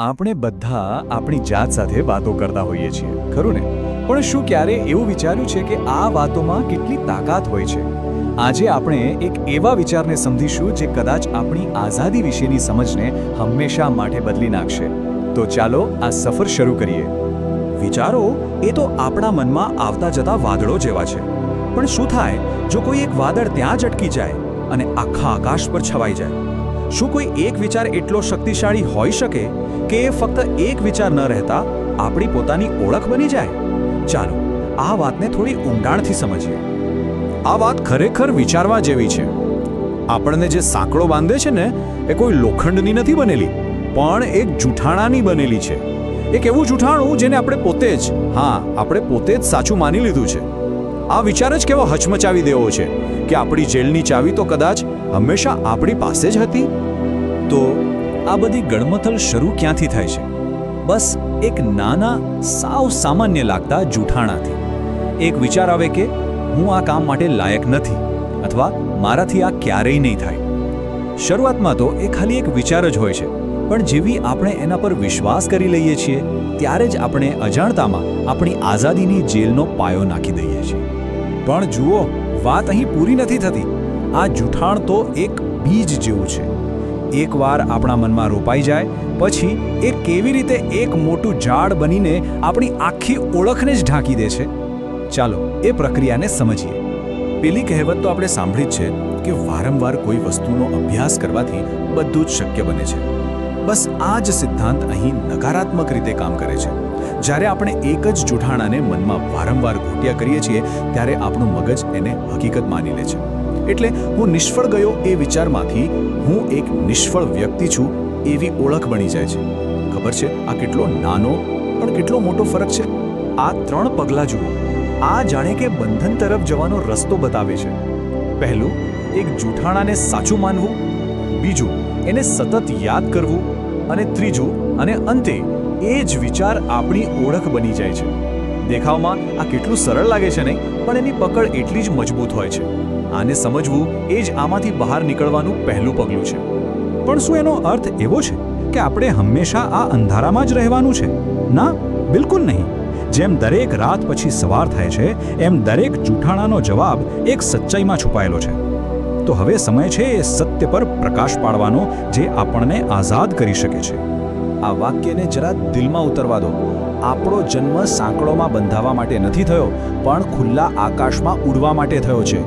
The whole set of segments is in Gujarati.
આપણે બધા આપણી જાત સાથે વાતો કરતા હોઈએ છીએ, ખરું ને? પણ શું ક્યારે એવું વિચાર્યું છે કે આ વાતોમાં કેટલી તાકાત હોય છે? આજે આપણે એક એવા વિચારને સમજીશું જે કદાચ આપણી આઝાદી વિશેની સમજને હંમેશા માટે બદલી નાખશે. તો ચાલો આ સફર શરૂ કરીએ. વિચારો એ તો આપણા મનમાં આવતા જતા વાદળો જેવા છે. પણ શું થાય જો કોઈ એક વાદળ ત્યાં જ અટકી જાય અને આખા આકાશ પર છવાઈ જાય? શું કોઈ એક વિચાર એટલો શક્તિશાળી હોઈ શકે કે એ ફક્ત એક વિચાર ન રહેતા આપણી પોતાની ઓળખ બની જાય? ચાલો આ વાતને થોડી ઊંડાણથી સમજીએ. આ વાત ખરેખર વિચારવા જેવી છે. આપણને જે સાંકળો બાંધે છે ને એ કોઈ લોખંડની નથી બનેલી, પણ એક જૂઠાણાની બનેલી છે. એક એવું જૂઠાણું જેને આપણે પોતે જ સાચું માની લીધું છે. આ વિચાર જ કેવો હચમચાવી દેવો છે કે આપણી જેલની ચાવી તો કદાચ હંમેશા આપણી પાસે જ હતી. તો આ બધી ગણમથલ શરૂ ક્યાંથી થાય છે? બસ એક નાના સાવ સામાન્ય લાગતા જૂઠાણાથી. એક વિચાર આવે કે હું આ કામ માટે લાયક નથી, અથવા મારાથી આ ક્યારેય નહીં થાય. શરૂઆતમાં તો એ ખાલી એક વિચાર જ હોય છે, પણ જેવી આપણે એના પર વિશ્વાસ કરી લઈએ છીએ ત્યારે જ આપણે અજાણતામાં આપણી આઝાદીની જેલનો પાયો નાખી દઈએ છીએ. પણ જુઓ, વાત અહીં પૂરી નથી થતી. આ જૂઠાણ તો એક બીજ જેવું છે. એકવાર આપણા મનમાં રોપાઈ જાય પછી એ કેવી રીતે એક મોટું ઝાડ બનીને આપણી આખી ઓળખને જ ઢાંકી દે છે. ચાલો એ પ્રક્રિયાને સમજીએ. પેલી કહેવત તો આપણે સાંભળી જ છે કે વારંવાર કોઈ વસ્તુનો અભ્યાસ કરવાથી બધું જ શક્ય બને છે. બસ આ જ સિદ્ધાંત અહીં નકારાત્મક રીતે કામ કરે છે. જ્યારે આપણે એક જ જૂઠાણાને મનમાં વારંવાર ઘૂંટ્યા કરીએ છીએ ત્યારે આપણું મગજ એને હકીકત માની લે છે. એટલે હું નિષ્ફળ ગયો એ વિચારમાંથી હું એક નિષ્ફળ વ્યક્તિ છું એવી ઓળખ બની જાય છે. ખબર છે આ કેટલો નાનો પણ કેટલો મોટો ફરક છે? આ 3 પગલાં જુઓ. આ જાણે કે બંધન તરફ જવાનો રસ્તો બતાવે છે. પહેલું, એક જૂઠાણાને સાચું માનવું. બીજું, એને સતત યાદ કરવું. અને ત્રીજું અને અંતે એ જ વિચાર આપણી ઓળખ બની જાય છે. દેખાવમાં આ કેટલું સરળ લાગે છે નહીં, પણ એની પકડ એટલી જ મજબૂત હોય છે. આને સમજવું એ જ આમાંથી બહાર નીકળવાનું પહેલું પગલું છે. પણ શું એનો અર્થ એવો છે કે આપણે હંમેશા આ અંધારામાં જ રહેવાનું છે? ના, બિલકુલ નહીં. જેમ દરેક રાત પછી સવાર થાય છે એમ દરેક જૂઠાણાનો જવાબ એક સચ્ચાઈમાં છુપાયેલો છે. તો હવે સમય છે એ સત્ય પર પ્રકાશ પાડવાનો જે આપણને આઝાદ કરી શકે છે. આ વાક્યને જરા દિલમાં ઉતરવા દો. આપણો જન્મ સાંકળોમાં બંધાવા માટે નથી થયો, પણ ખુલ્લા આકાશમાં ઉડવા માટે થયો છે.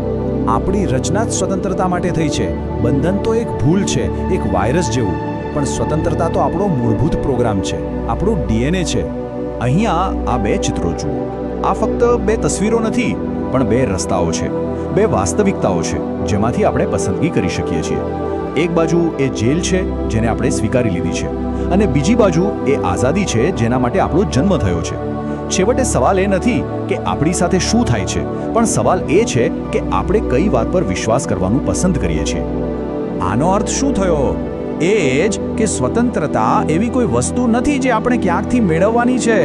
આપણી રચના જ સ્વતંત્રતા માટે થઈ છે. બંધન તો એક ભૂલ છે, એક વાયરસ જેવું. પણ સ્વતંત્રતા તો આપણો મૂળભૂત પ્રોગ્રામ છે, આપણું ડીએનએ છે. અહીંયા આ 2 ચિત્રો જુઓ. આ ફક્ત 2 તસવીરો નથી, પણ 2 રસ્તાઓ છે, 2 વાસ્તવિકતાઓ છે જેમાંથી આપણે પસંદગી કરી શકીએ છીએ. એક બાજુ એ જેલ છે જેને આપણે સ્વીકારી લીધી છે, અને બીજી બાજુ એ આઝાદી છે જેના માટે આપણો જન્મ થયો છે. છેવટે સવાલ એ નથી કે આપણી સાથે શું થાય છે, પણ સવાલ એ છે કે આપણે કઈ વાત પર વિશ્વાસ કરવાનું પસંદ કરીએ છીએ. આનો અર્થ શું થયો? એ જ કે સ્વતંત્રતા એવી કોઈ વસ્તુ નથી જે આપણે ક્યાંકથી મેળવવાની છે.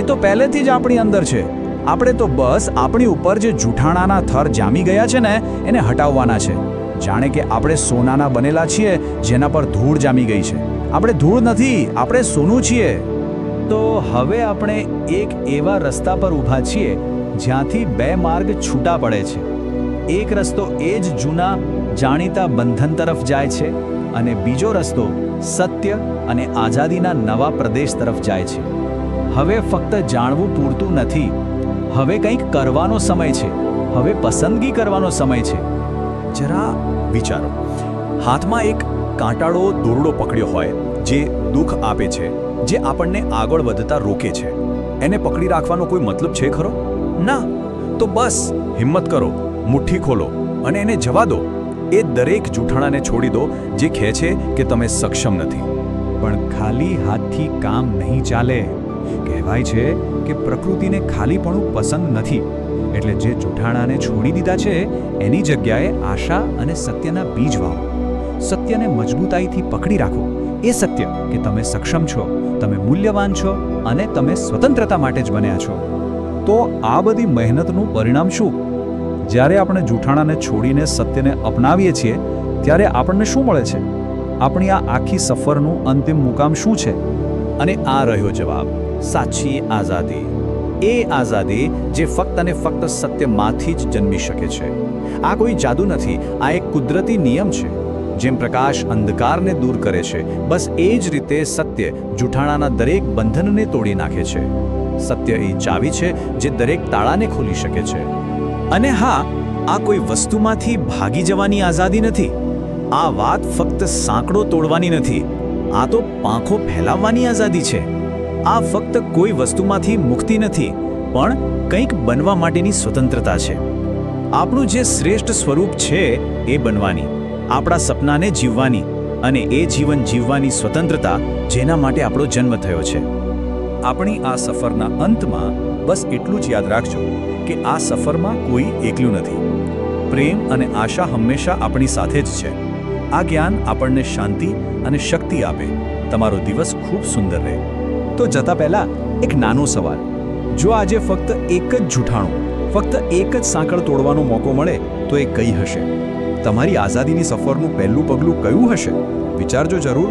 એ તો પહેલેથી જ આપણી અંદર છે. આપણે તો બસ આપણી ઉપર જે જૂઠાણાના થર જામી ગયા છે ને એને હટાવવાના છે. જાણે કે આપણે સોનાના બનેલા છીએ જેના પર ધૂળ જામી ગઈ છે. આપણે ધૂળ નથી, આપણે સોનું છીએ. તો હવે આપણે એક એવા રસ્તા પર ઊભા છીએ જ્યાંથી 2 માર્ગ છૂટા પડે છે. એક રસ્તો એ જ જૂના જાણીતા બંધન તરફ જાય છે, અને બીજો રસ્તો સત્ય અને આઝાદીના નવા પ્રદેશ તરફ જાય છે. હવે ફક્ત જાણવું પૂરતું નથી, હવે કંઈક કરવાનો સમય છે. હવે પસંદગી કરવાનો સમય છે. જરા વિચારો, હાથમાં એક કાંટાળો દોરડો પકડ્યો હોય જે દુઃખ આપે છે, જે આપણને આગળ વધતા રોકે છે. એને પકડી રાખવાનો કોઈ મતલબ છે ખરો? ના. તો બસ હિંમત કરો, મુઠ્ઠી ખોલો અને એને જવા દો. એ દરેક જૂઠાણાને છોડી દો જે કહે છે કે તમે સક્ષમ નથી. પણ ખાલી હાથથી કામ નહીં ચાલે. કહેવાય છે કે પ્રકૃતિને ખાલીપણું પસંદ નથી. એટલે જે જૂઠાણાને છોડી દીધા છે એની જગ્યાએ આશા અને સત્યના બીજ વાવો. સત્યને મજબૂતાઈથી પકડી રાખો. એ સત્ય કે તમે સક્ષમ છો, તમે મૂલ્યવાન છો અને તમે સ્વતંત્રતા માટે જ બન્યા છો. તો આ બધી મહેનતનું પરિણામ શું? જ્યારે આપણે જૂઠાણાને છોડીને સત્યને અપનાવીએ છીએ ત્યારે આપણને શું મળે છે? આપણી આ આખી સફરનું અંતિમ મુકામ શું છે? અને આ રહ્યો જવાબ, સાચી આઝાદી. એ આઝાદી જે ફક્ત અને ફક્ત સત્યમાંથી જ જન્મી શકે છે. આ કોઈ જાદુ નથી, આ એક કુદરતી નિયમ છે. જેમ પ્રકાશ અંધકારને દૂર કરે છે, બસ એ જ રીતે સત્ય જૂઠાણાના દરેક બંધનને તોડી નાખે છે. સત્ય એ ચાવી છે જે દરેક તાળાને ખોલી શકે છે. અને હા, આ કોઈ વસ્તુમાંથી ભાગી જવાની આઝાદી નથી. આ વાત ફક્ત સાંકડો તોડવાની નથી, આ તો પાંખો ફેલાવવાની આઝાદી છે. આ ફક્ત કોઈ વસ્તુમાંથી મુક્તિ નથી, પણ કંઈક બનવા માટેની સ્વતંત્રતા છે. આપણું જે શ્રેષ્ઠ સ્વરૂપ છે એ બનવાની, આપણા સપનાને જીવવાની અને એ જીવન જીવવાની સ્વતંત્રતા જેના માટે આપણો જન્મ થયો છે. આપણી આ સફરના અંતમાં બસ એટલું જ યાદ રાખજો કે આ સફરમાં કોઈ એકલું નથી. પ્રેમ અને આશા હંમેશા આપણી સાથે જ છે. આ જ્ઞાન આપણને શાંતિ અને શક્તિ આપે. તમારો દિવસ ખૂબ સુંદર રહે. તો જતા પહેલા એક નાનો સવાલ. જો આજે ફક્ત એક જ જૂઠાણું, ફક્ત એક જ સાંકળ તોડવાનો મોકો મળે તો એ કઈ હશે? તમારી આઝાદીની સફરનું પહેલું પગલું કયું હશે? વિચારજો જરૂર.